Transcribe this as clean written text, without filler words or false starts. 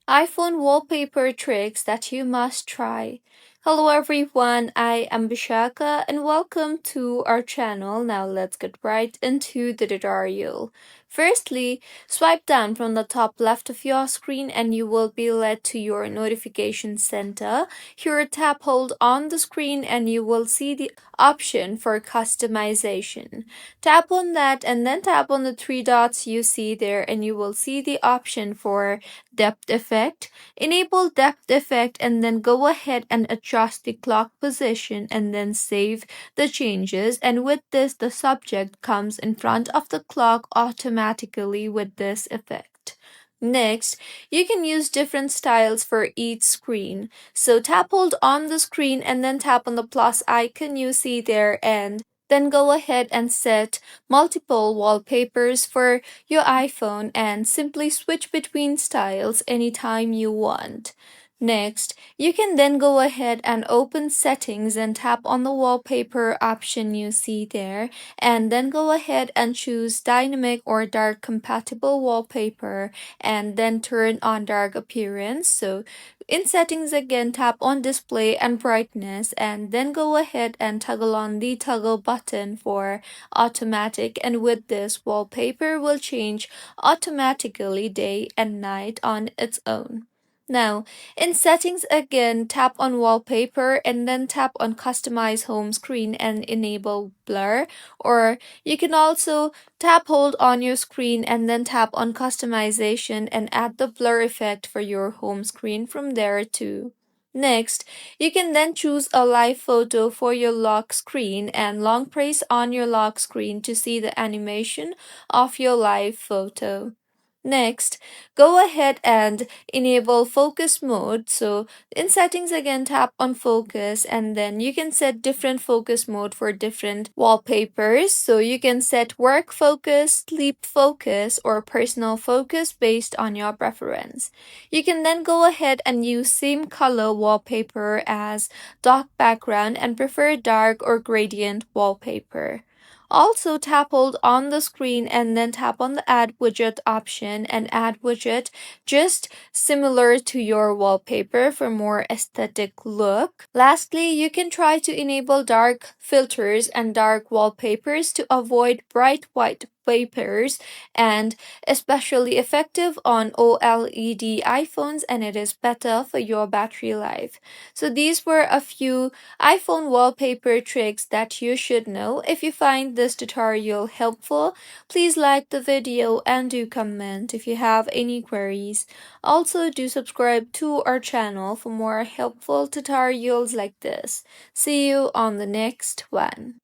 iPhone wallpaper tricks that you must try. Hello everyone, I am Bishaka and welcome to our channel. Now let's get right into the tutorial. Firstly, swipe down from the top left of your screen and you will be led to your notification center. Here tap hold on the screen and you will see the option for customization. Tap on that and then tap on the three dots you see there and you will see the option for depth effect. Enable depth effect and then go ahead and adjust the clock position and then save the changes. And with this, the subject comes in front of the clock automatically with this effect. Next, you can use different styles for each screen. So tap hold on the screen and then tap on the plus icon you see there and then go ahead and set multiple wallpapers for your iPhone and simply switch between styles anytime you want. Next, you can then go ahead and open settings and tap on the wallpaper option you see there and then go ahead and choose dynamic or dark compatible wallpaper and then turn on dark appearance. So in settings again, tap on display and brightness and then go ahead and toggle on the toggle button for automatic, and with this, wallpaper will change automatically day and night on its own. Now, in settings again, tap on wallpaper and then tap on customize home screen and enable blur, or you can also tap hold on your screen and then tap on customization and add the blur effect for your home screen from there too. Next, you can then choose a live photo for your lock screen and long press on your lock screen to see the animation of your live photo. Next, go ahead and enable focus mode. So in settings again, tap on focus and then you can set different focus mode for different wallpapers. So you can set work focus, sleep focus, or personal focus based on your preference. You can then go ahead and use same color wallpaper as dark background and prefer dark or gradient wallpaper. Also, tap hold on the screen and then tap on the add widget option and add widget just similar to your wallpaper for more aesthetic look. Lastly, you can try to enable dark filters and dark wallpapers to avoid bright white papers, and especially effective on OLED iPhones, and it is better for your battery life. So these were a few iPhone wallpaper tricks that you should know. If you find this tutorial helpful, please like the video and do comment if you have any queries. Also, do subscribe to our channel for more helpful tutorials like this. See you on the next one.